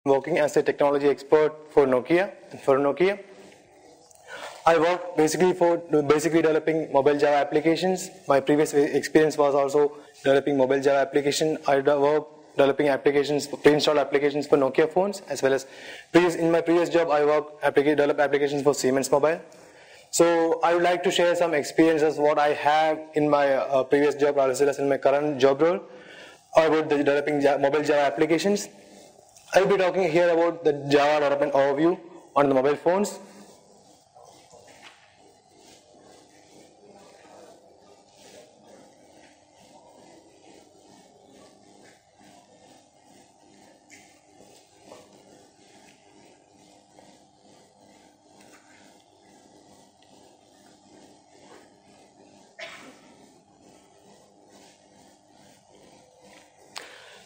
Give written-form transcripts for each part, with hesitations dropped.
working as a technology expert for Nokia. I work basically developing mobile Java applications. My previous experience was also developing mobile Java application. I work developing applications, pre-installed applications for Nokia phones, as well as in my previous job I develop applications for Siemens Mobile. So I would like to share some experiences what I have in my previous job as well as in my current job role about the developing mobile Java applications. I will be talking here about the Java development overview on the mobile phones.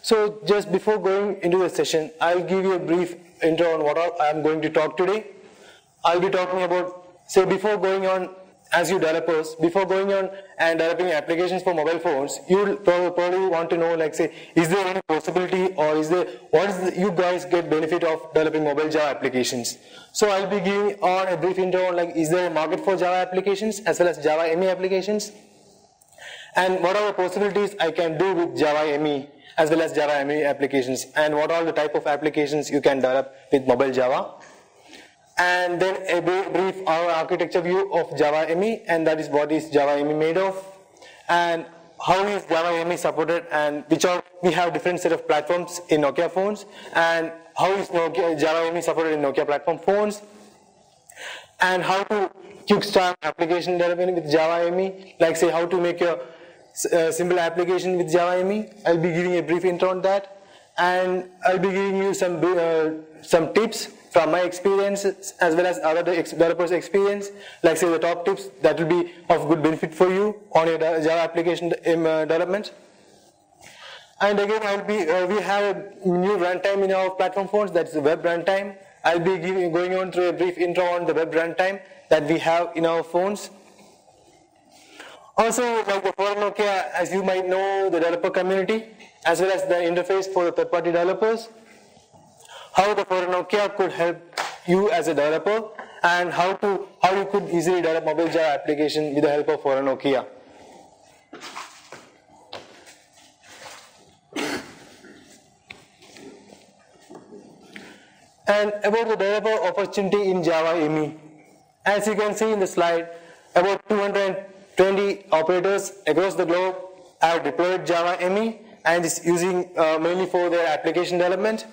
So just before going into the session, I'll give you a brief intro on what all I'm going to talk today. I'll be talking about, say, before going on as you developers, before going on and developing applications for mobile phones, you'll probably want to know, like, say, is there any possibility or you guys get benefit of developing mobile Java applications? So I'll be giving on a brief intro on, like, is there a market for Java applications as well as Java ME applications? And what are the possibilities I can do with Java ME as well as Java ME applications, and what are the type of applications you can develop with mobile Java. And then a brief architecture view of Java ME, and that is what is Java ME made of, and how is Java ME supported, and we have different set of platforms in Nokia phones, and how is Java ME supported in Nokia platform phones, and how to kickstart application development with Java ME, like, say, how to make your simple application with Java ME. I'll be giving a brief intro on that, and I'll be giving you some tips from my experiences as well as other developers' experience, like, say, the top tips that will be of good benefit for you on your Java application development. And again, we have a new runtime in our platform phones, that's the web runtime. I'll be going on through a brief intro on the web runtime that we have in our phones. Also, like the for Nokia, as you might know, the developer community, as well as the interface for the third-party developers, how the for Nokia could help you as a developer, and how you could easily develop mobile Java application with the help of for Nokia. And about the developer opportunity in Java ME, as you can see in the slide, about 220 operators across the globe have deployed Java ME and is using mainly for their application development.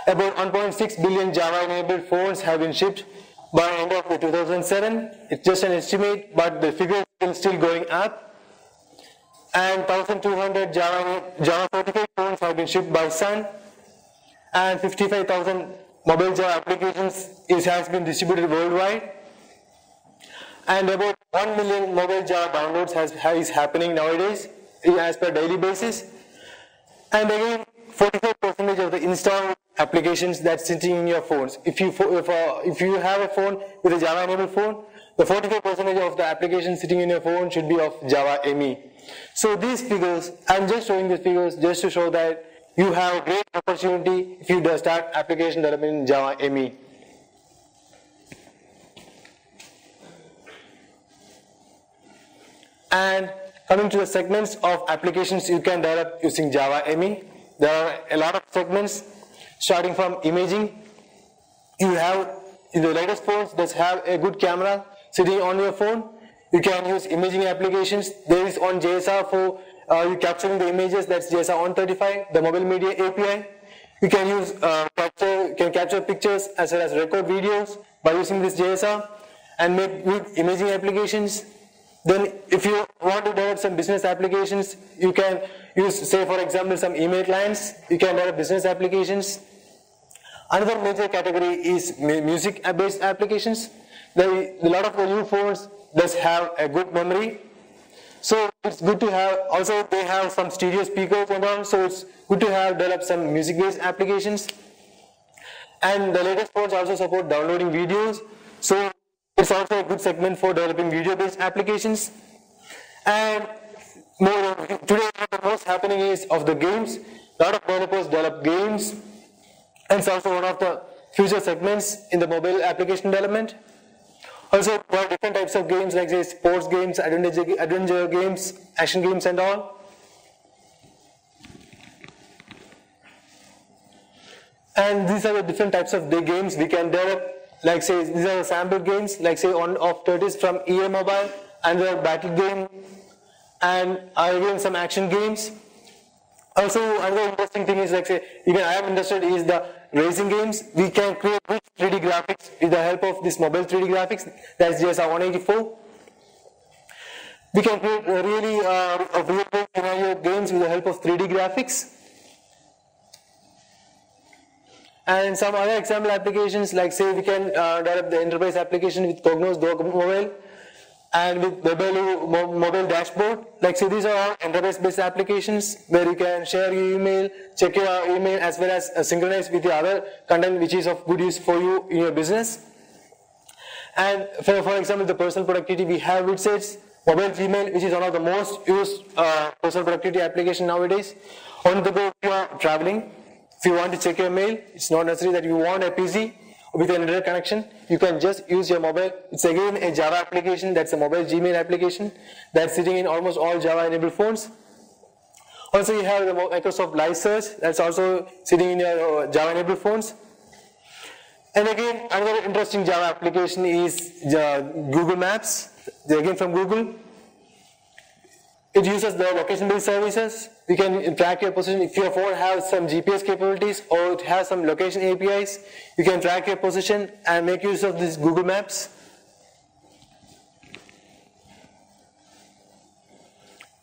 About 1.6 billion Java-enabled phones have been shipped by the end of 2007. It's just an estimate, but the figure is still going up. And 1,200 Java certified phones have been shipped by Sun, and 55,000 mobile Java applications has been distributed worldwide. And about 1 million mobile Java downloads is happening nowadays as per daily basis. And again, 45% of the installed applications that's sitting in your phones. If you have a phone with a Java enabled phone, the 45% of the applications sitting in your phone should be of Java ME. So these figures, I'm just showing these figures just to show that you have a great opportunity if you start application development in Java ME. And coming to the segments of applications you can develop using Java ME, there are a lot of segments, starting from imaging. You have, in the latest phones that have a good camera sitting on your phone, you can use imaging applications. There is on JSR for you capturing the images, that's JSR 135, the mobile media API. You can use capture pictures as well as record videos by using this JSR and make good imaging applications. Then if you want to develop some business applications, you can use, say, for example, some email clients. You can develop business applications. Another major category is music-based applications. A lot of the new phones does have a good memory. So it's good to have, also they have some stereo speakers and all, so it's good to have develop some music-based applications. And the latest phones also support downloading videos. So it's also a good segment for developing video-based applications. And today the most happening is of the games. A lot of developers develop games. and it's also one of the future segments in the mobile application development. Also, there are different types of games like say sports games, adventure games, action games and all. And these are the different types of games we can develop. Like say these are the sample games, like say on of Turtles from EA Mobile, and the battle game, and again some action games. Also, another interesting thing is like say even I am interested is the racing games. We can create rich 3D graphics with the help of this mobile 3D graphics. That's GSR 184. We can create really real-world scenario games with the help of 3D graphics. And some other example applications, like say we can develop the enterprise application with Cognos Mobile and with mobile dashboard. Like say these are all enterprise-based applications where you can share your email, check your email, as well as synchronize with the other content which is of good use for you in your business. And for example, the personal productivity, we have widgets, mobile Gmail, which is one of the most used personal productivity application nowadays. On the go, if you are traveling, if you want to check your mail, it's not necessary that you want a PC with an internet connection. You can just use your mobile. It's again a Java application. That's a mobile Gmail application that's sitting in almost all Java-enabled phones. Also, you have the Microsoft Live Search. That's also sitting in your Java-enabled phones. And again, another interesting Java application is Google Maps. Again from Google. It uses the location-based services. You can track your position. If your phone has some GPS capabilities or it has some location APIs, you can track your position and make use of this Google Maps.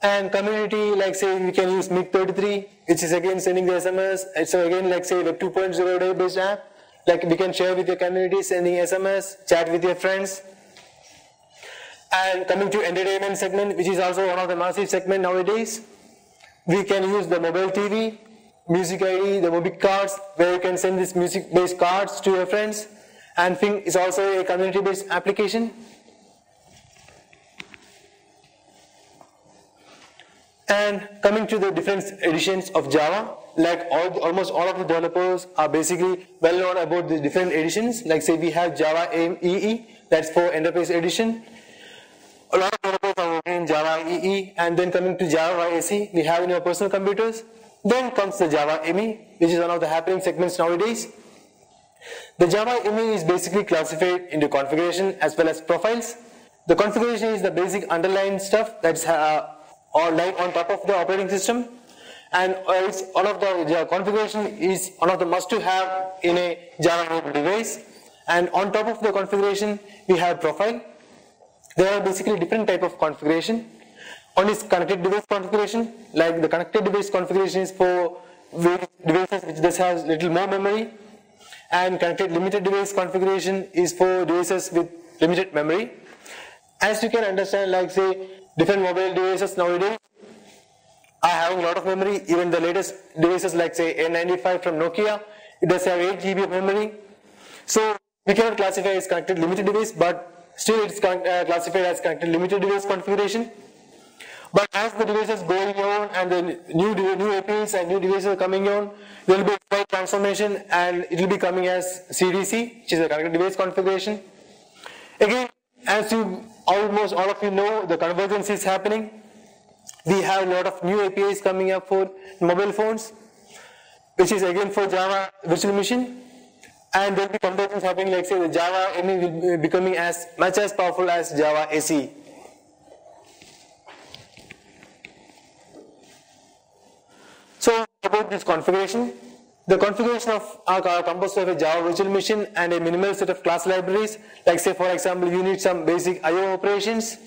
And community, like say we can use MIG33, which is again sending the SMS. It's again like say Web 2.0 based app. Like we can share with your community, sending SMS, chat with your friends. And coming to entertainment segment, which is also one of the massive segment nowadays, we can use the mobile TV, music ID, the mobile cards, where you can send these music-based cards to your friends. And Fing is also a community-based application. And coming to the different editions of Java, like almost all of the developers are basically well known about the different editions. Like say we have Java ME, that's for enterprise edition. A lot of developers are working in Java EE, and then coming to Java SE, we have in your personal computers. Then comes the Java ME, which is one of the happening segments nowadays. The Java ME is basically classified into configuration as well as profiles. The configuration is the basic underlying stuff that's on top of the operating system, and it's one of the configuration is one of the must-to-have in a Java device. And on top of the configuration, we have profile. There are basically different type of configuration. One is connected device configuration. Like the connected device configuration is for devices which just has little more memory, and connected limited device configuration is for devices with limited memory. As you can understand, like say different mobile devices nowadays are having a lot of memory. Even the latest devices like say N95 from Nokia, it does have 8 GB of memory. So we cannot classify as connected limited device, but still it's classified as connected limited device configuration. But as the devices going on and the new APIs and new devices are coming on, there will be a slight transformation and it will be coming as CDC, which is a connected device configuration. Again, as you almost all of you know, the convergence is happening. We have a lot of new APIs coming up for mobile phones, which is again for Java Virtual Machine. And there will be convergence happening, like say the Java ME will be becoming as much as powerful as Java SE. So about this configuration, the configuration of are composed of a Java Virtual Machine and a minimal set of class libraries. Like say for example, you need some basic I/O operations,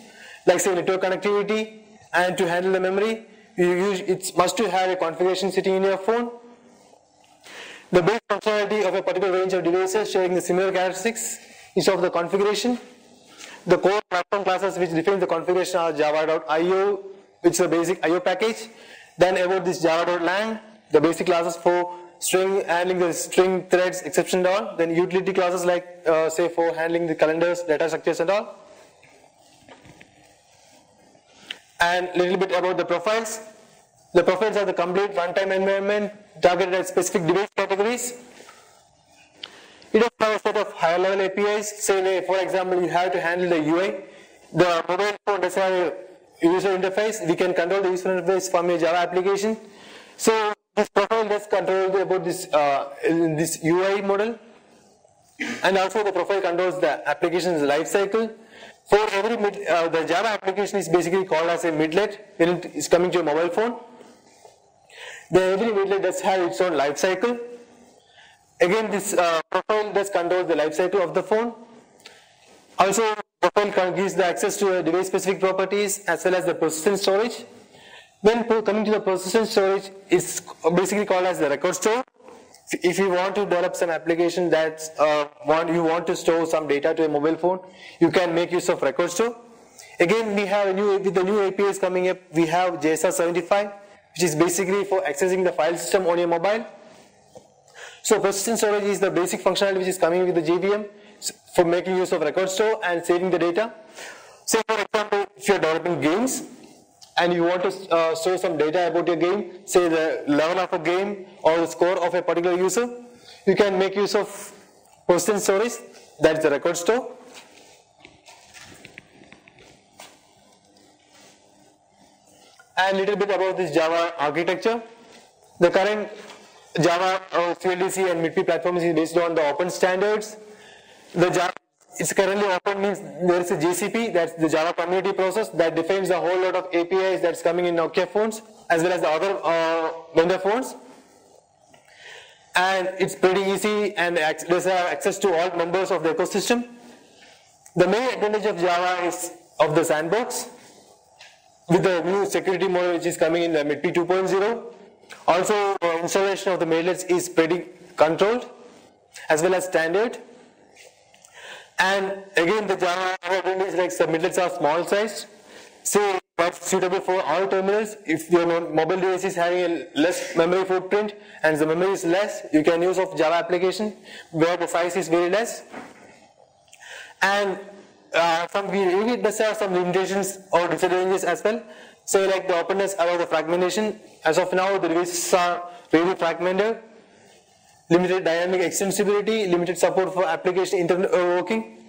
like say network connectivity, and to handle the memory, it's must to have a configuration sitting in your phone. The base functionality of a particular range of devices sharing the similar characteristics is of the configuration. The core platform classes which define the configuration are java.io, which is the basic IO package. Then about this java.lang, the basic classes for string, handling the string threads, exception and all. Then utility classes like say for handling the calendars, data structures and all. And a little bit about the profiles. The profiles are the complete runtime environment targeted at specific device categories. It does have a set of higher level APIs. Say, for example, you have to handle the UI. The mobile phone does have a user interface. We can control the user interface from a Java application. So this profile does control about this UI model, and also the profile controls the application's lifecycle. For every the Java application is basically called as a midlet when it is coming to a mobile phone. Every midlet does have its own lifecycle. Again, this profile does control the lifecycle of the phone. Also, profile gives the access to device-specific properties as well as the persistent storage. When coming to the persistent storage, it's basically called as the record store. If you want to develop some application that you want to store some data to a mobile phone, you can make use of record store. Again, we have with the new APIs coming up, we have JSR 75, which is basically for accessing the file system on your mobile. So persistent storage is the basic functionality which is coming with the JVM for making use of record store and saving the data. Say for example, if you are developing games and you want to store some data about your game, say the level of a game or the score of a particular user, you can make use of persistent storage, that's the record store. And little bit about this Java architecture. The current Java CLDC and MIDP platform is based on the open standards. The Java it's currently open means there is a JCP, that's the Java community process that defines a whole lot of APIs that's coming in Nokia phones as well as the other vendor phones. And it's pretty easy and there's access to all members of the ecosystem. The main advantage of Java is of the sandbox with the new security mode which is coming in the MIDP 2.0. Also, installation of the MIDlets is pretty controlled as well as standard. And again, the Java is like the MIDlets are small sized, so that's suitable for all terminals. If your mobile device is having a less memory footprint and the memory is less, you can use of Java application where the size is very less. And it does have some limitations or disadvantages as well. So like the openness about the fragmentation. As of now, the devices are really fragmented. Limited dynamic extensibility, limited support for application internet overworking.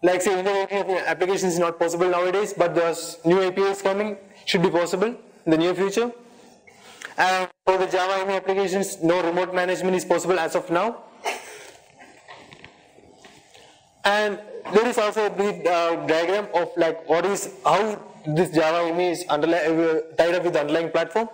Like say internet overworking of applications is not possible nowadays, but there's new APIs coming, should be possible in the near future. And for the Java ME applications, no remote management is possible as of now. And there is also a brief diagram of like how this Java ME is tied up with the underlying platform.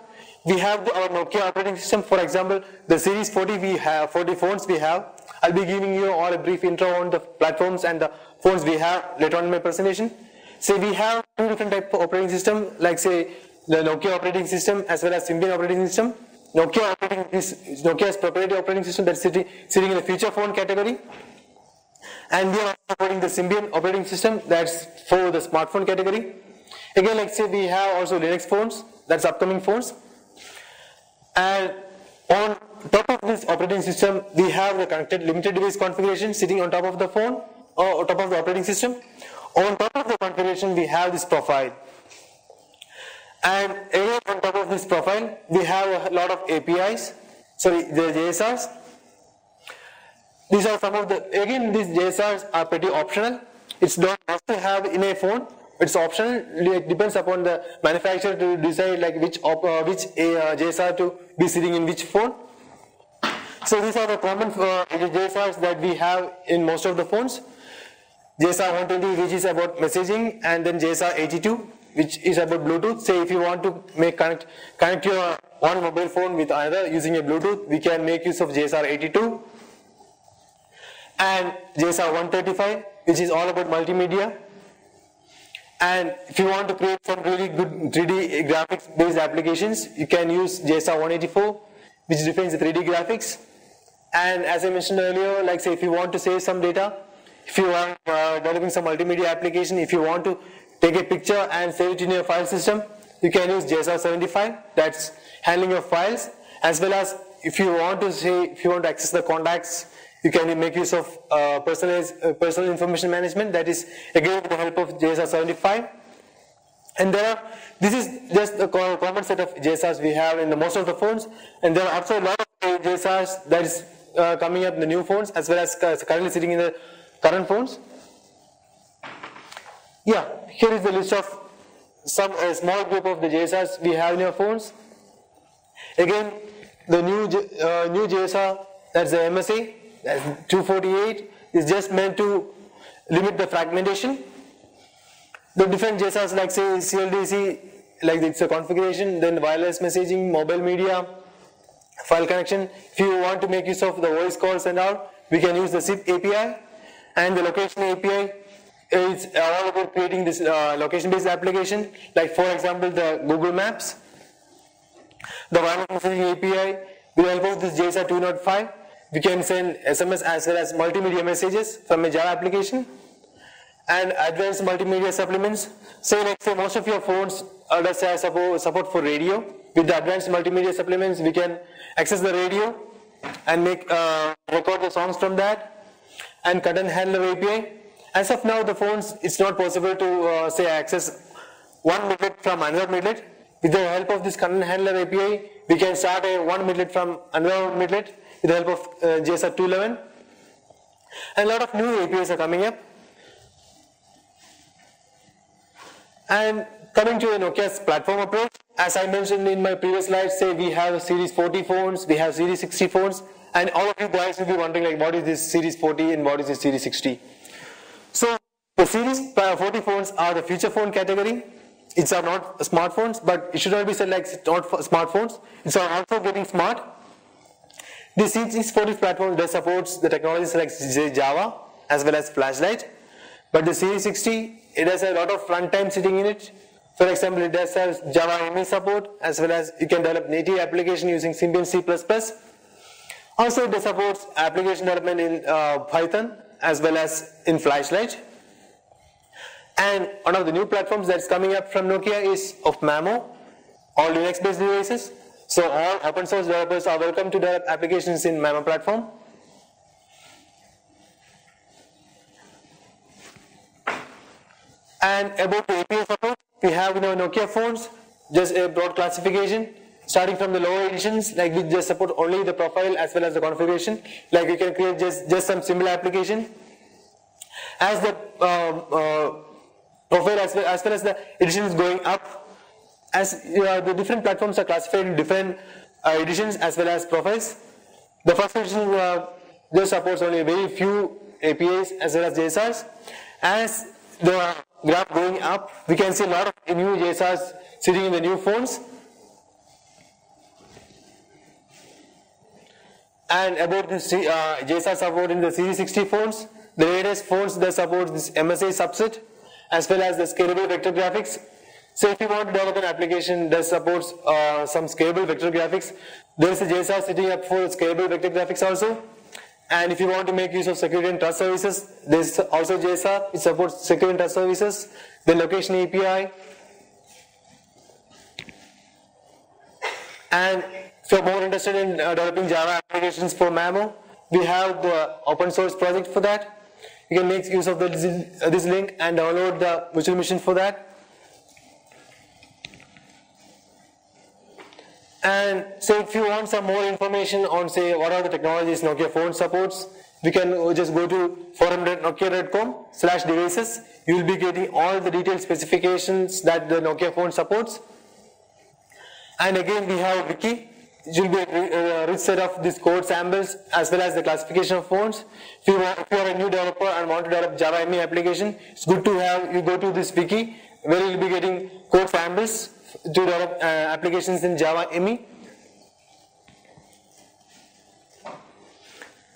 We have our Nokia operating system. For example, the series 40 we have, 40 phones we have. I'll be giving you all a brief intro on the platforms and the phones we have later on in my presentation. So we have two different types of operating system, like say the Nokia operating system as well as Symbian operating system. Nokia is Nokia's proprietary operating system that's sitting in the feature phone category. And we are supporting the Symbian operating system that's for the smartphone category. Again, like say we have also Linux phones, that's upcoming phones. And on top of this operating system, we have the connected limited device configuration sitting on top of the phone or on top of the operating system. On top of the configuration, we have this profile. And again, on top of this profile, we have a lot of APIs, the JSRs. These are some of these JSRs are pretty optional. It's not must to have in a phone. It's optional. It depends upon the manufacturer to decide like which JSR to be sitting in which phone. So these are the common JSRs that we have in most of the phones. JSR 120, which is about messaging, and then JSR 82, which is about Bluetooth. Say if you want to connect your one mobile phone with another using a Bluetooth, we can make use of JSR 82. And JSR 135, which is all about multimedia. And if you want to create some really good 3D graphics based applications, you can use JSR 184, which defines the 3D graphics. And as I mentioned earlier, like say if you want to save some data, if you are developing some multimedia application, if you want to take a picture and save it in your file system, you can use JSR 75, that's handling your files, as well as if you want to access the contacts, you can make use of personal information management, that is again with the help of JSR 75. And this is just a common set of JSRs we have in most of the phones, and there are also a lot of JSRs that is coming up in the new phones as well as currently sitting in the current phones. Yeah, here is the list of some small group of the JSRs we have in your phones. Again, the new JSR, that's the MSA, that's 248, is just meant to limit the fragmentation. The different JSRs like say CLDC, like it's a configuration, then wireless messaging, mobile media, file connection. If you want to make use of the voice calls and all, we can use the SIP API, and the location API is all about creating this location-based application. Like for example, the Google Maps. The wireless messaging API, with the help of this JSR 205, we can send SMS as well as multimedia messages from a Java application. And advanced multimedia supplements. Say like say most of your phones does have support for radio. With the advanced multimedia supplements, we can access the radio and record the songs from that. And content handler API. As of now, the phones, it's not possible to say access one midlet from another midlet. With the help of this content handler API, we can start one midlet from another midlet with the help of JSR 211. And a lot of new APIs are coming up. And coming to Nokia's platform approach, as I mentioned in my previous slide, say we have Series 40 phones, we have Series 60 phones, and all of you guys will be wondering like what is this Series 40 and what is this Series 60. So the Series 40 phones are the feature phone category. It's not smartphones, but it should not be said like it's not smartphones. It's also getting smart. The Series 40 platform does supports the technologies like Java as well as Flashlight. But the Series 60, it has a lot of runtime sitting in it. For example, it does have Java ME support as well as you can develop native application using Symbian C++. Also, it supports application development in Python as well as in Flashlight. And one of the new platforms that's coming up from Nokia is of Mamo, all Linux-based devices. So all open source developers are welcome to develop applications in Mamo platform. And about the API support, we have Nokia phones, just a broad classification. Starting from the lower editions, like we just support only the profile as well as the configuration. Like you can create just some similar application. As the profile as well as the edition is going up, as the different platforms are classified in different editions as well as profiles. The first edition just supports only very few APIs as well as JSRs. As the graph going up, we can see a lot of new JSRs sitting in the new phones. And about this JSR support in the Series 60 phones, the latest phones that support this MSA subset as well as the scalable vector graphics. So if you want to develop an application that supports some scalable vector graphics, there is a JSR sitting up for scalable vector graphics also. And if you want to make use of security and trust services, there is also JSR, it supports security and trust services, the location API. And if you are more interested in developing Java applications for Mamo, we have the open source project for that. You can make use of this link and download the virtual machine for that. And so if you want some more information on say what are the technologies Nokia phone supports, we can just go to forum.nokia.com/devices. You will be getting all the detailed specifications that the Nokia phone supports. And again we have a wiki. It will be a rich set of these code samples as well as the classification of phones. If you are a new developer and want to develop Java ME application, it's good to have you go to this wiki where you will be getting code samples to develop applications in Java ME.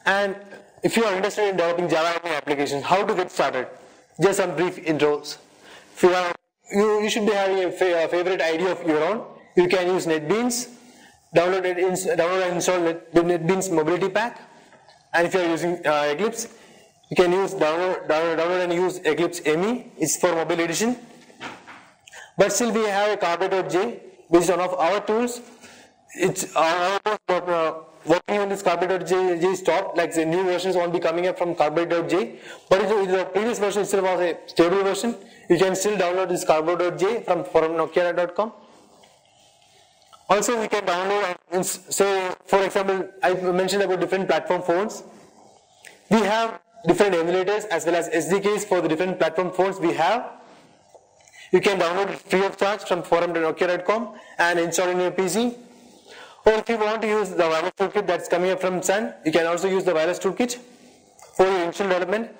And if you are interested in developing Java ME applications, how to get started? Just some brief intros. If you should be having a favorite IDE of your own. You can use NetBeans. Download and install NetBeans Mobility Pack. And if you are using Eclipse, you can use download and use Eclipse ME. It's for mobile edition. But still we have a Carpet.j, which is one of our tools. It's working on this Carpet.j stopped, like the new versions won't be coming up from Carpet.j. But if the previous version itself was a stable version, you can still download this Carpet.j from Nokia.com. Also, we can download, say, for example, I mentioned about different platform phones. We have different emulators as well as SDKs for the different platform phones we have. You can download it free of charge from forum.nokia.com and install in your PC. Or if you want to use the wireless toolkit that's coming up from Sun, you can also use the wireless toolkit for your initial development.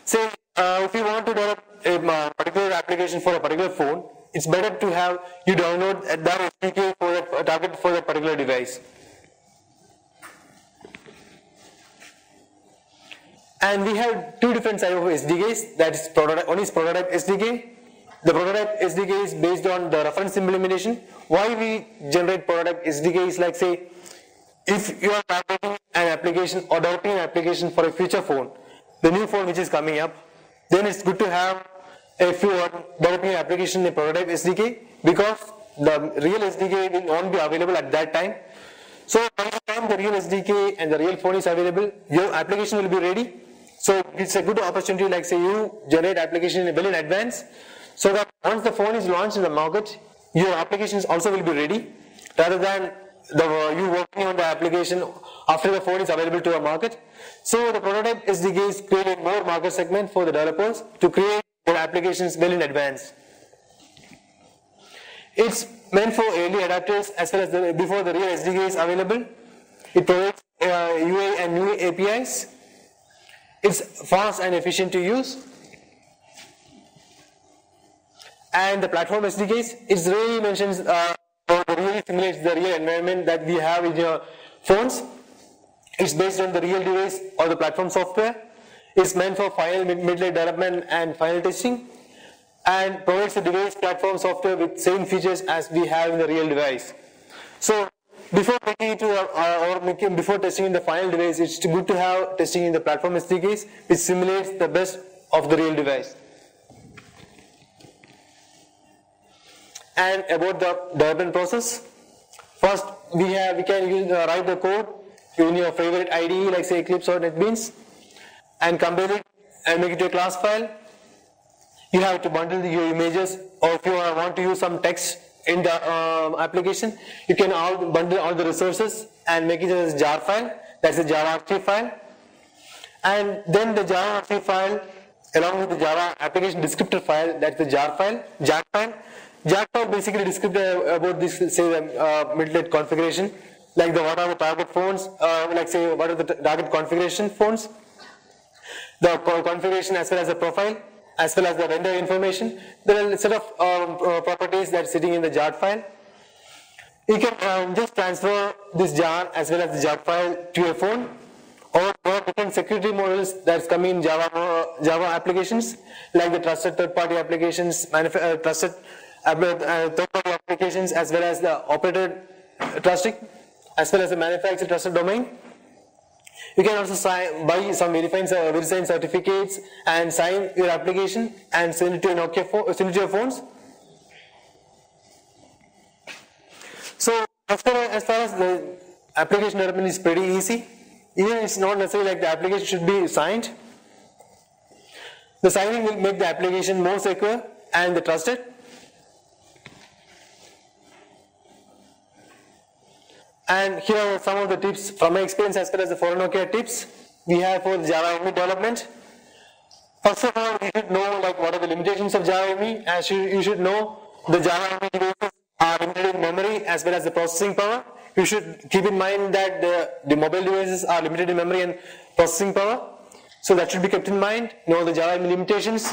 Say, if you want to develop a particular application for a particular phone, it's better to have you download that SDK for that target for that particular device. And we have two different types of SDKs. That is one is prototype SDK. The prototype SDK is based on the reference implementation. Why we generate prototype SDK is like, say, if you are developing an application or developing an application for a future phone, the new phone which is coming up, then it's good to have, if you are developing an application in a prototype SDK, because the real SDK will not be available at that time. So by the time the real SDK and the real phone is available, your application will be ready. So it's a good opportunity, like say you generate application well in advance, so that once the phone is launched in the market, your applications also will be ready, rather than you working on the application after the phone is available to a market. So the prototype SDK is creating more market segment for the developers to create their applications well in advance. It's meant for early adapters as well as before the real SDK is available. It provides UI and new APIs. It's fast and efficient to use. And the platform SDKs, it really mentions really simulates the real environment that we have in your phones. It's based on the real device or the platform software. It's meant for final mid-layer development and final testing, and provides the device platform software with same features as we have in the real device. So before taking it to before testing in the final device, it's good to have testing in the platform SDKs, which simulates the best of the real device. And about the development process, first we can write the code in your favorite IDE like say Eclipse or NetBeans, and compile it and make it a class file. You have to bundle your images, or if you want to use some text in the application, you can bundle all the resources and make it as a jar file. That's a Java archive file. And then the Java archive file along with the Java application descriptor file, that's the jar file. Jar file basically describes about this, say the MIDlet configuration, like what are the target phones, like say what are the target configuration phones, the configuration as well as the profile, as well as the vendor information. There are a set of properties that are sitting in the jar file. You can just transfer this jar as well as the jar file to a phone, or different security models that's coming in Java applications, like the trusted third-party applications, trusted third-party applications, as well as the operator trusting, as well as the manufacturer trusted domain. You can also buy some verifying certificates and sign your application and send it to Nokia send it to your phones. So as far as the application development is pretty easy. Even it's not necessarily like the application should be signed. The signing will make the application more secure and trusted. And here are some of the tips from my experience as well as the for Nokia tips we have for Java ME development. First of all, you should know like what are the limitations of Java ME. As you should know, the Java ME devices are limited in memory as well as the processing power. You should keep in mind that the mobile devices are limited in memory and processing power. So that should be kept in mind. Know the Java ME limitations.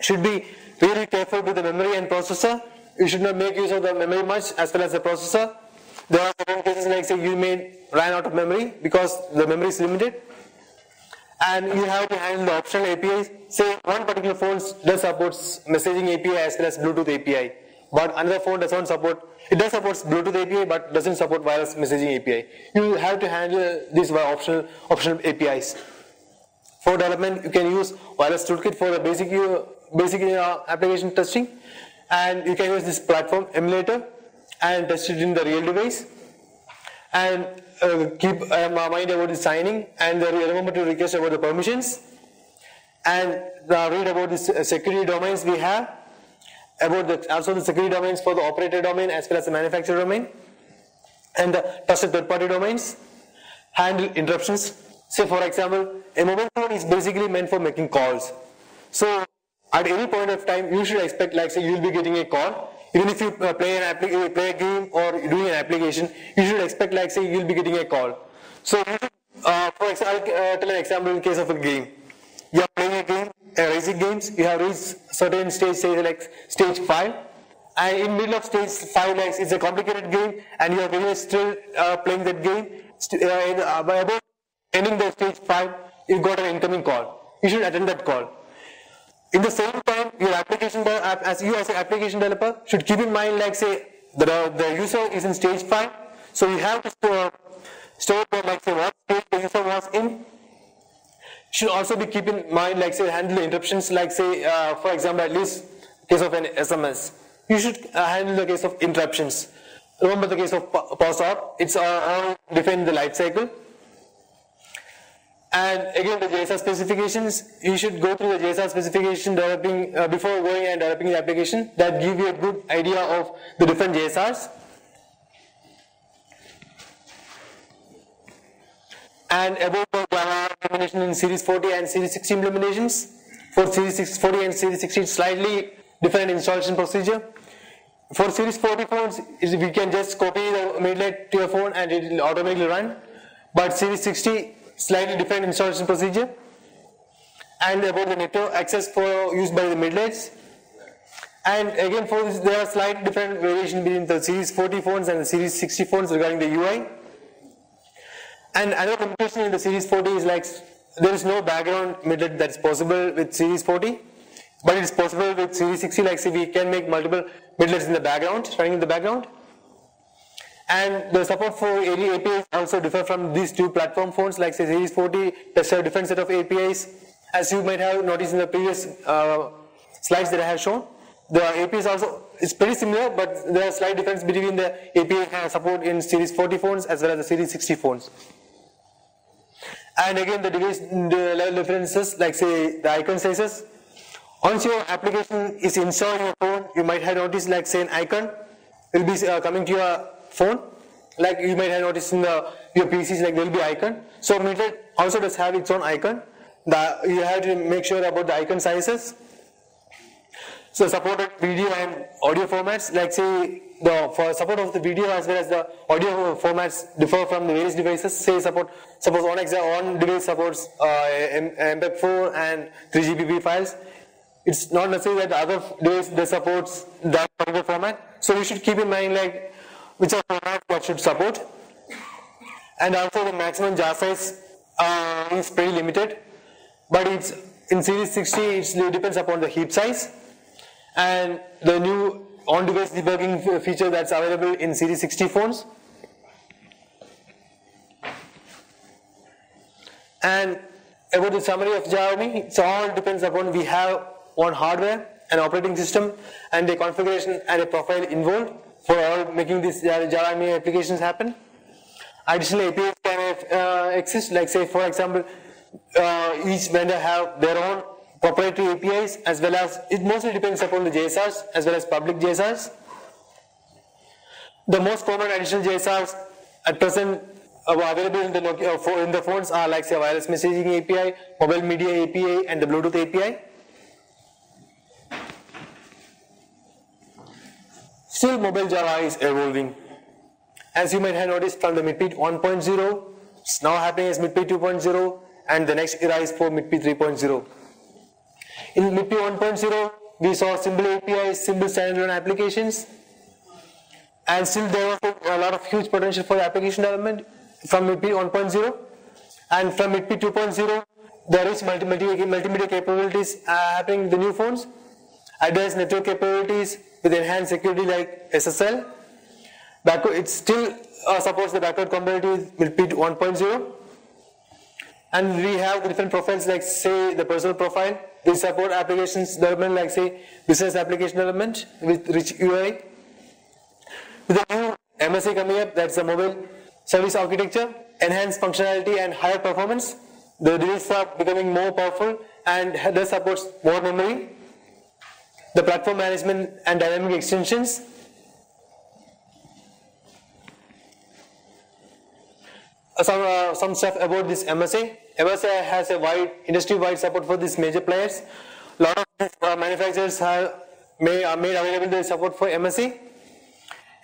Should be really careful with the memory and processor. You should not make use of the memory much as well as the processor. There are certain cases like say you may run out of memory because the memory is limited. And you have to handle the optional APIs. Say one particular phone does support messaging API as well as Bluetooth API. But another phone does not support, it does support Bluetooth API but doesn't support wireless messaging API. You have to handle these by optional APIs. For development, you can use wireless toolkit for the basic application testing, and you can use this platform emulator and test it in the real device. And keep mind about the signing, and remember to request about the permissions, and read about the security domains we have. about also the security domains for the operator domain as well as the manufacturer domain, and the trusted third-party domains. Handle interruptions. Say for example, a mobile phone is basically meant for making calls. So at any point of time, you should expect, like say, you will be getting a call. Even if you play a game or doing an application, you should expect, like say, you will be getting a call. So for example, I'll tell an example in case of a game. You are playing a game, racing games. You have reached certain stage, say like stage 5, and in middle of stage 5, like it's a complicated game, and you are really still playing that game. By about ending the stage 5, you got an incoming call. You should attend that call. In the same time, your application, as an application developer, should keep in mind, like say, the user is in stage 5, so you have to store like say what stage the user was in. Should also be keep in mind, like say, handle the interruptions, like say, for example, at least case of an SMS. You should handle the case of interruptions. Remember the case of pause-off. It's all defined in the life cycle. And again, the JSR specifications, you should go through the JSR specification developing before going and developing the application. That give you a good idea of the different JSRs. And about the Java implementation in Series 40 and Series 60 implementations. For Series 40 and Series 60, it's slightly different installation procedure. For Series 40 phones, we can just copy the MIDlet to your phone and it will automatically run. But Series 60, slightly different installation procedure. And about the network access for used by the MIDlets. And again, for this, there are slight different variation between the Series 40 phones and the Series 60 phones regarding the UI. And another limitation in the Series 40 is like there is no background MIDlet that is possible with Series 40, but it is possible with Series 60. Like say we can make multiple MIDlets in the background, running in the background. And the support for APIs also differ from these two platform phones. Like say Series 40 does have a different set of APIs. As you might have noticed in the previous slides that I have shown, the APIs also is pretty similar, but there are slight difference between the API support in Series 40 phones as well as the Series 60 phones. And again, the device level differences, like say the icon sizes. Once your application is installed on your phone, you might have noticed, like say an icon will be coming to your phone. Like you might have noticed in your PCs, like there will be icon. So MIDlet also does have its own icon. You have to make sure about the icon sizes. So supported video and audio formats, like say for support of the video as well as the audio formats differ from the various devices. Say suppose one device supports MPEG-4 and 3GBP files. It's not necessary that the other device that supports that particular format. So we should keep in mind like which are formats that should support. And also the maximum jar size is pretty limited, but it's in Series 60 it depends upon the heap size. And the new on-device debugging feature that's available in Series 60 phones. And about the summary of Jave ME, it all depends upon we have one hardware, an operating system, and a configuration and a profile involved for all making these Jave ME applications happen. Additional APIs can exist, like say for example, each vendor have their own proprietary APIs, as well as it mostly depends upon the JSRs as well as public JSRs. The most common additional JSRs at present available in the Nokia in the phones are like say wireless messaging API, mobile media API, and the Bluetooth API. Still, mobile Java is evolving. As you might have noticed from the MIDP 1.0, it's now happening as MIDP 2.0, and the next era is for MIDP 3.0. In MIDP 1.0, we saw simple APIs, simple standalone applications, and still there was a lot of huge potential for application development from MIDP 1.0. And from MIDP 2.0, there is multimedia capabilities happening in the new phones, advanced network capabilities with enhanced security like SSL. It still supports the backward compatibility with MIDP 1.0. And we have the different profiles like say the personal profile. We support applications development like say business application development with rich UI. With the new MSA coming up, that's the mobile service architecture, enhanced functionality and higher performance. The devices are becoming more powerful and thus supports more memory. the platform management and dynamic extensions. Some stuff about this MSA. MSA has a industry-wide support for these major players. A lot of these manufacturers have made available the support for MSA.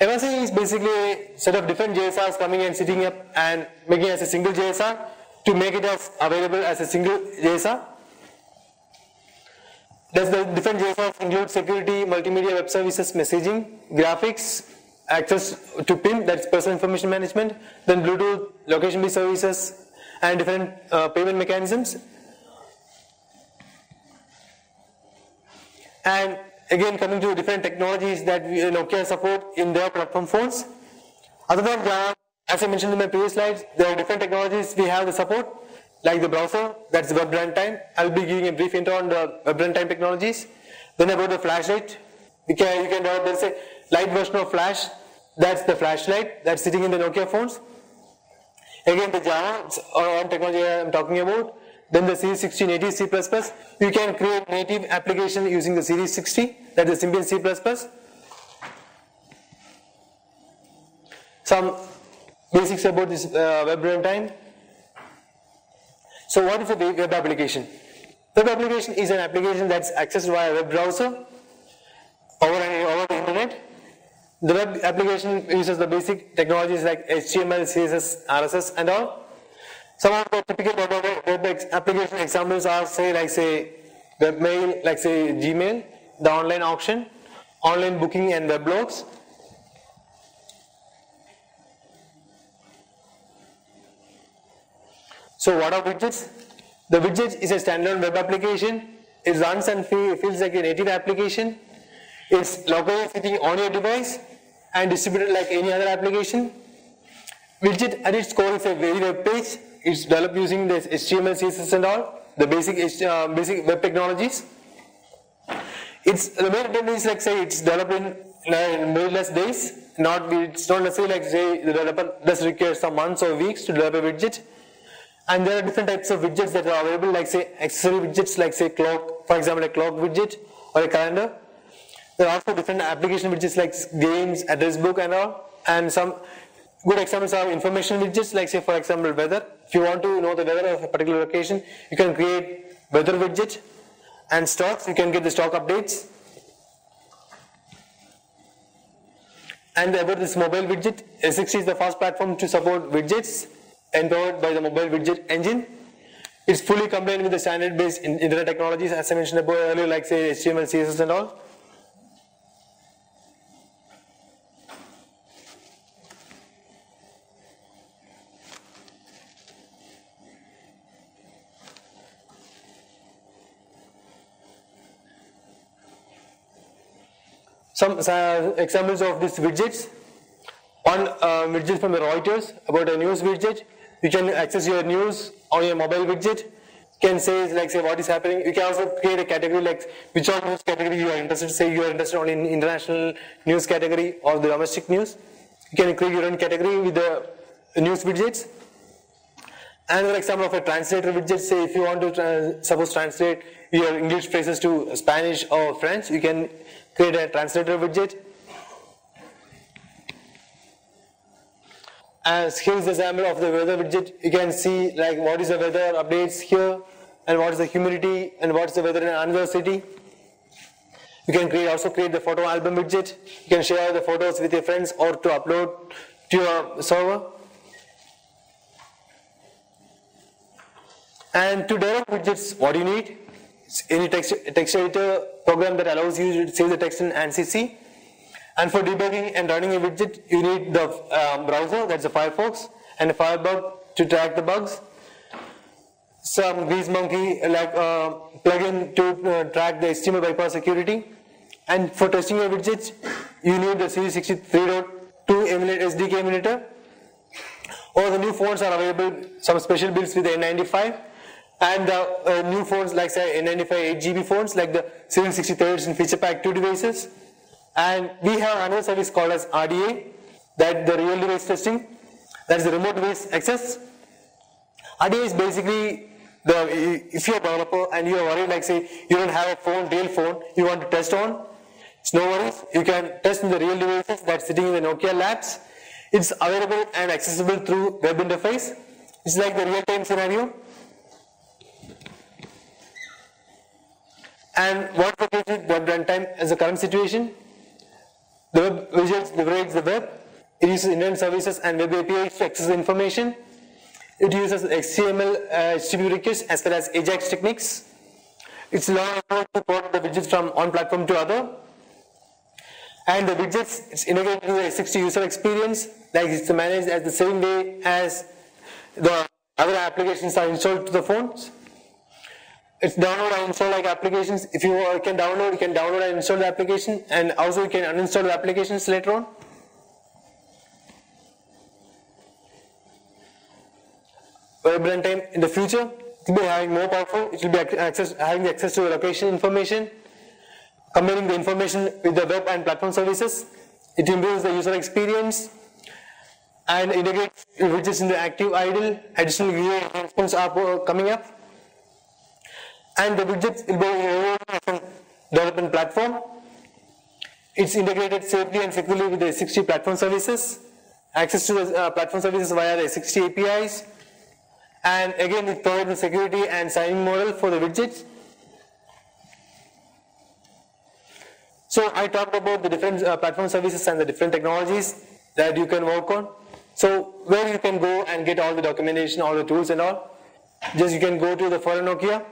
MSA is basically a set of different JSRs coming and sitting up and making it as a single JSR to make it as available as a single JSR. Does the different JSRs include security, multimedia, web services, messaging, graphics, access to PIM, that's personal information management, then Bluetooth, location-based services, and different payment mechanisms. And again, coming to different technologies that Nokia support in their platform phones. Other than Java, as I mentioned in my previous slides, there are different technologies we have the support, like the browser, that's web runtime. I'll be giving a brief intro on the web runtime technologies. Then about the flashlight, you can develop, there's a light version of Flash, that's the flashlight that's sitting in the Nokia phones. Again, the Java technology I'm talking about. Then the Series 60 native C++, you can create native application using the Series 60, that's the Symbian C++. Some basics about this web runtime. So what is a web application? Web application is an application that's accessed via a web browser over the internet. The web application uses the basic technologies like HTML, CSS, RSS and all. Some of the typical web application examples are webmail, like say Gmail, the online auction, online booking and web blogs. So what are widgets? The widget is a standalone web application. It runs and feels like a native application. It's locally sitting on your device and distributed like any other application. Widget at its core is a very web page. It's developed using this HTML, CSS and all, the basic web technologies. The main intent is like say it's developed in MIDlets days. It's not necessarily like say the developer does require some months or weeks to develop a widget. And there are different types of widgets that are available, like say accessory widgets, like say clock, for example a clock widget or a calendar. There are also different application widgets like games, address book and all. And some good examples are information widgets, like say for example weather. If you want to know the weather of a particular location, you can create weather widget. And stocks, you can get the stock updates. And about this mobile widget, S60 is the first platform to support widgets empowered by the mobile widget engine. It's fully compliant with the standard-based internet technologies, as I mentioned about earlier, like say HTML, CSS and all. Some examples of these widgets. One widget from the Reuters about a news widget. You can access your news on your mobile widget. You can say what is happening. You can also create a category like which of news category you are interested. Say you are interested only in international news category or the domestic news. You can create your own category with the news widgets. Another example of a translator widget. Say if you want to suppose translate your English phrases to Spanish or French, you can create a translator widget. As here is the example of the weather widget. You can see like what is the weather updates here and what is the humidity and what is the weather in another city. You can also create the photo album widget. You can share the photos with your friends or to upload to your server. And to develop widgets, what do you need? It's any text editor program that allows you to save the text in ANSI. And for debugging and running a widget, you need the browser, that's the Firefox, and a Firebug to track the bugs. Some GreaseMonkey plugin to track the HTML bypass security. And for testing your widgets, you need the Series 63.2 emulate SDK emulator. Or the new phones are available, some special builds with the N95. And the new phones like say N95 8GB phones like the 763 in feature pack 2 devices. And we have another service called as RDA, that the real device testing, that's the remote device access. RDA is basically if you're a developer and you're worried, like say you don't have a phone, real phone, you want to test on, it's no worries. You can test in the real devices that's sitting in the Nokia labs. It's available and accessible through web interface. It's like the real-time scenario. And what replaces web runtime as the current situation? The web widgets leverage the web. It uses internet services and web APIs to access the information. It uses HTML, HTTP requests as well as AJAX techniques. It's long enough to port the widgets from one platform to other. And the widgets, it's integrated into the S60 user experience, like it's managed as the same way as the other applications are installed to the phones. It's download and install like applications. If you can download and install the application, and also you can uninstall the applications later on. Web runtime in the future, it will be having more powerful. It will be having access to the location information, combining the information with the web and platform services. It improves the user experience and integrates widgets in the active idle. Additional UI enhancements are coming up. And the widgets will be from development platform. It's integrated safely and securely with the S60 platform services. Access to the platform services via the S60 APIs. And again, it provides the security and signing model for the widgets. So I talked about the different platform services and the different technologies that you can work on. So where you can go and get all the documentation, all the tools and all. Just you can go to the forum Nokia.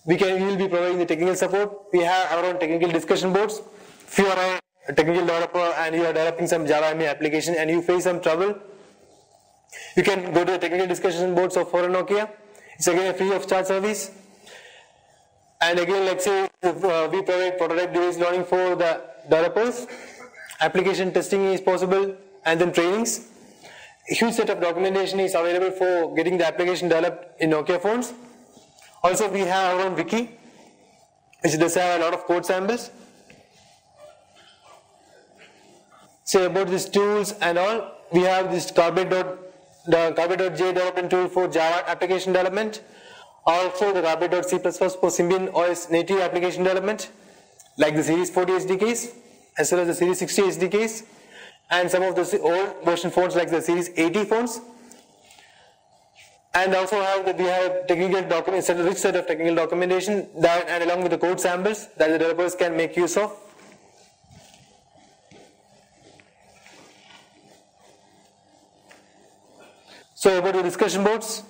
We will be providing the technical support. We have our own technical discussion boards. If you are a technical developer and you are developing some Jave ME application and you face some trouble, you can go to the technical discussion boards of forum Nokia. It's again a free of charge service. And again, let's say we provide prototype device learning for the developers. Application testing is possible, and then trainings. A huge set of documentation is available for getting the application developed in Nokia phones. Also, we have our own wiki, which does have a lot of code samples. So about these tools and all, we have this Carpet.j development tool for Java application development. Also the Carpet.c++ for Symbian OS native application development, like the Series 40 SDKs, as well as the Series 60 SDKs, and some of the old version phones like the Series 80 phones. And also we have technical documents, a rich set of technical documentation that, and along with the code samples that the developers can make use of. So about the discussion boards,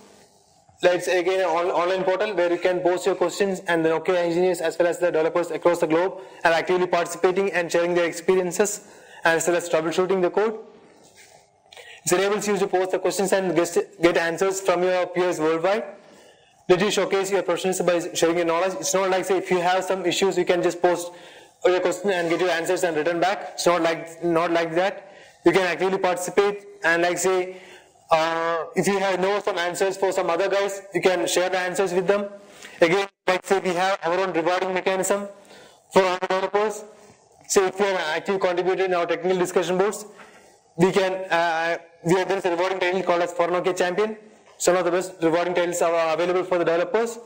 let's again an online portal where you can post your questions, and the Nokia engineers as well as the developers across the globe are actively participating and sharing their experiences as well as troubleshooting the code. It enables you to post the questions and get answers from your peers worldwide. Let you showcase your professionalism by sharing your knowledge. It's not like, say, if you have some issues, you can just post your question and get your answers and return back. It's not like that. You can actively participate, and like say, if you know some answers for some other guys, you can share the answers with them. Again, like say, we have our own rewarding mechanism for our developers. So if you are an active contributor in our technical discussion boards, there is a rewarding title called as Forum Nokia Champion. Some of the best rewarding titles are available for the developers.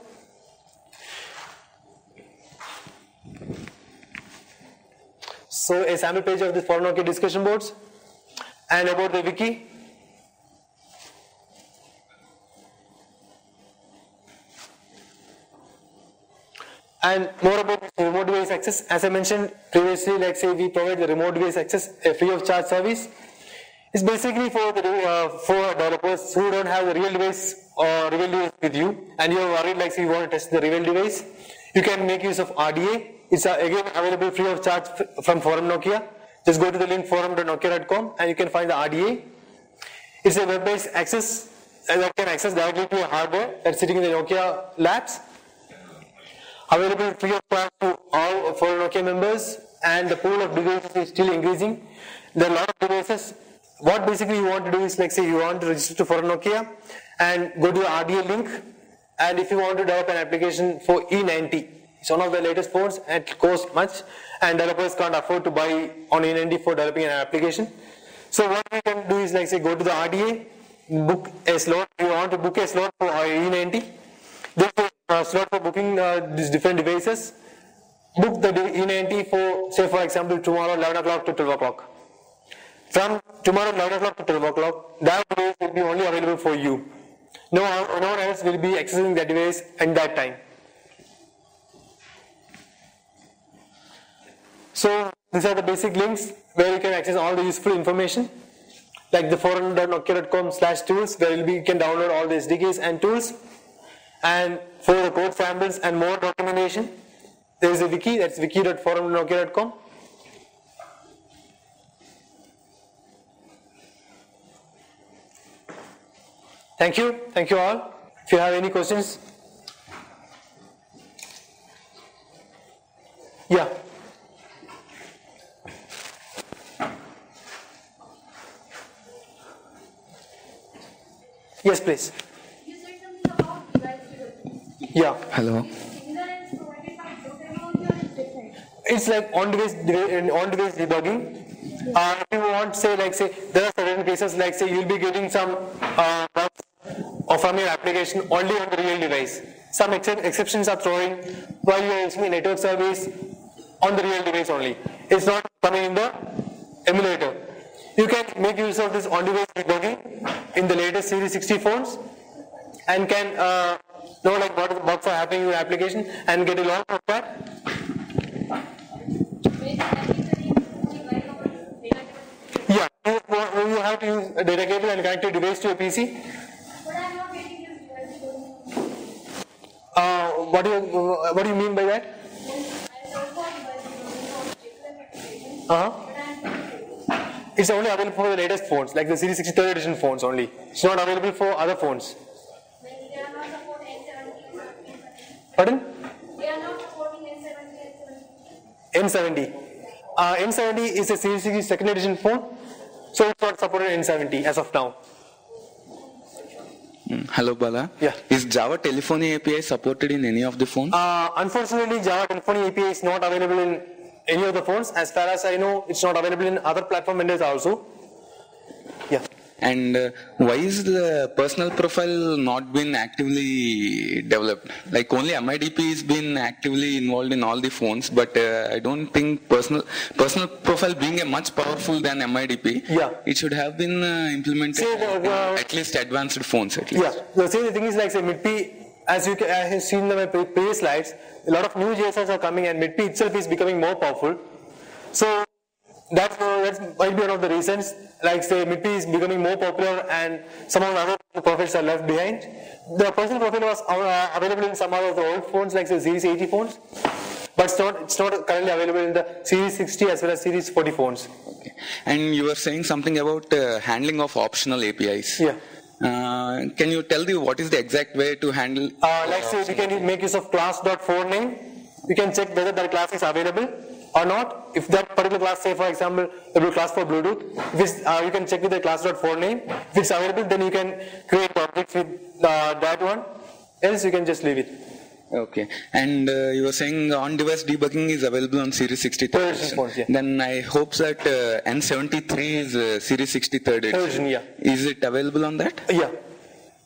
So a sample page of the Forum Nokia discussion boards, and about the wiki. And more about remote device access. As I mentioned previously, like say we provide the remote device access, a free of charge service. It's basically for developers who don't have the real device with you, and you are worried like say you want to test the real device. You can make use of RDA. It's again available free of charge from Forum Nokia. Just go to the link forum.nokia.com and you can find the RDA. It's a web-based access that can access directly to your hardware that's sitting in the Nokia labs. Available free of charge to all Forum Nokia members, and the pool of devices is still increasing. There are a lot of devices. What basically you want to do is, like say you want to register to Forum Nokia and go to the RDA link, and if you want to develop an application for E90, it's one of the latest phones and it costs much, and developers can't afford to buy on E90 for developing an application. So what we can do is, like say, go to the RDA, book a slot. You want to book a slot for E90. This is a slot for booking these different devices. Book the ENT for, say for example, tomorrow 11 o'clock to 12 o'clock. From tomorrow 11 o'clock to 12 o'clock, that device will be only available for you. No one else will be accessing that device at that time. So these are the basic links where you can access all the useful information, like the forum.nokia.com/tools, where you can download all the SDKs and tools. And for the code samples and more documentation, there is a wiki, that's wiki.forum.nokia.com. Thank you all. If you have any questions. Yeah. Yes, please. You said something about device. Yeah. Hello. It's like on-device debugging. If you want, say there are certain cases, like say you'll be getting some bugs from your application only on the real device. Some exceptions are throwing while you are using a network service on the real device only. It's not coming in the emulator. You can make use of this on-device debugging in the latest Series 60 phones and can know like what bugs are happening in your application and get a lot of that. Yeah, you have to use a data cable and connect your device to a PC. But I'm not getting this device. What do you mean by that? It's only available for the latest phones, like the Series 63rd edition phones only. It's not available for other phones. They are not supporting N70. Pardon? They are not supporting N70. N70. N70 is a Series 62nd edition phone, so it's not supported N70 as of now. Hello, Bala. Yeah. Is Java Telephony API supported in any of the phones? Unfortunately, Java Telephony API is not available in any of the phones. As far as I know, it's not available in other platform vendors also. Yeah. And why is the personal profile not been actively developed? Like only MIDP has been actively involved in all the phones, but I don't think personal profile being a much powerful than MIDP. Yeah. It should have been implemented in at least advanced phones at least. Yeah. The thing is like say MIDP, as you have seen in my previous slides, a lot of new JSONs are coming and MIDP itself is becoming more powerful. So that might be one of the reasons. Like say MIDP is becoming more popular and some of the other profiles are left behind. The personal profile was available in some of the old phones like the Series 80 phones, but it's not currently available in the Series 60 as well as Series 40 phones. Okay. And you were saying something about handling of optional APIs. Yeah. Can you tell what is the exact way to handle? Like say we can make use of class.4name. We can check whether that class is available or not. If that particular class, say for example, a class for Bluetooth, you can check with the class.4name. If it's available, then you can create objects with that one. Else you can just leave it. Okay. And you were saying on-device debugging is available on Series 63rd edition. Phones, yeah. Then I hope that N73 is Series 63rd edition. Yeah. Is it available on that? Yeah.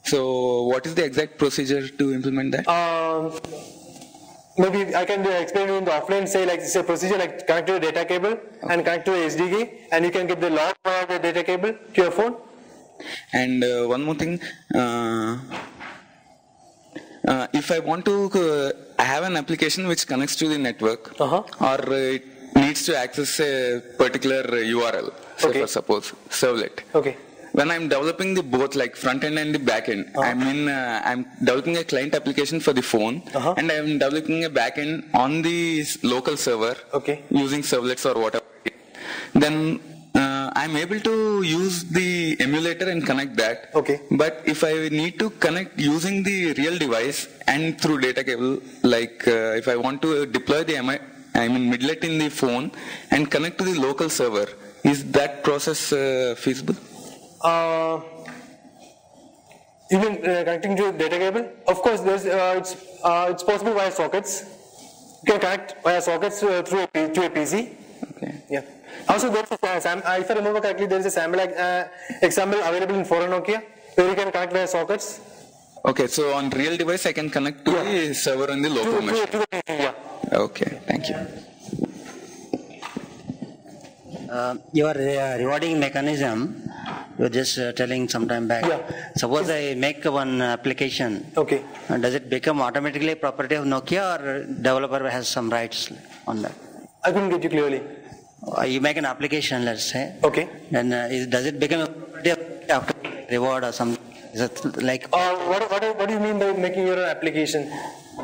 So what is the exact procedure to implement that? Maybe I can explain in the offline, say like it's a procedure like connect to a data cable and connect to a SDK, and you can get the log via the data cable to your phone. And one more thing, if I want to have an application which connects to the network, or it needs to access a particular URL, so for suppose servlet. Okay. When I'm developing the both like front end and the back end, I'm developing a client application for the phone, and I'm developing a back end on the local server, using servlets or whatever. Then I'm able to use the emulator and connect that. Okay. But if I need to connect using the real device and through data cable, like if I want to deploy the MIDlet in the phone and connect to the local server, is that process feasible? Even connecting to data cable, of course, it's possible via sockets. You can connect via sockets to a PC. Okay. Yeah. Also, there's if I remember correctly, there is a sample example available in forum Nokia where you can connect via sockets. Okay, so on real device I can connect to the server on the local machine. To the PC, yeah. Okay, thank you. Your rewarding mechanism, you were just telling some time back. Yeah. Suppose I make one application. Okay. Does it become automatically property of Nokia, or developer has some rights on that? I couldn't get you clearly. You make an application, let's say. Okay. Then does it become a property of after reward or something? Is it like What do you mean by making your own application?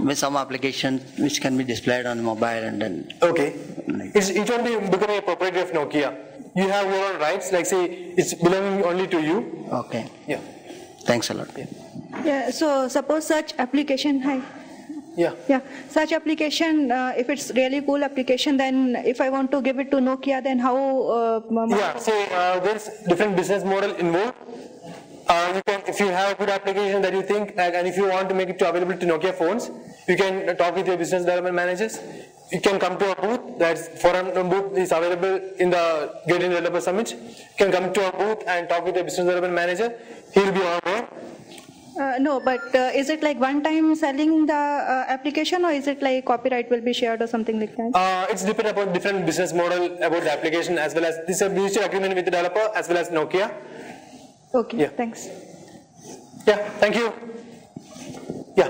with some application which can be displayed on mobile and then? Okay. Like, It won't be becoming a property of Nokia. You have your own rights, like say it's belonging only to you. okay. Yeah. Thanks a lot. Yeah, so suppose such application, Yeah. such application, if it's really cool application, then if I want to give it to Nokia, then how? Yeah, so there's different business model involved. If you have a good application that you think, and if you want to make it available to Nokia phones, you can talk with your business development managers. You can come to a booth. That's forum booth is available in the Get In Developer Summit. You can come to a booth and talk with your business development manager. He'll be on board. No, but is it like one time selling the application, or is it like copyright will be shared or something like that? It's depend upon different business model about the application, as well as this is a mutual agreement with the developer as well as Nokia. Okay, Yeah. thanks. Yeah, thank you. Yeah.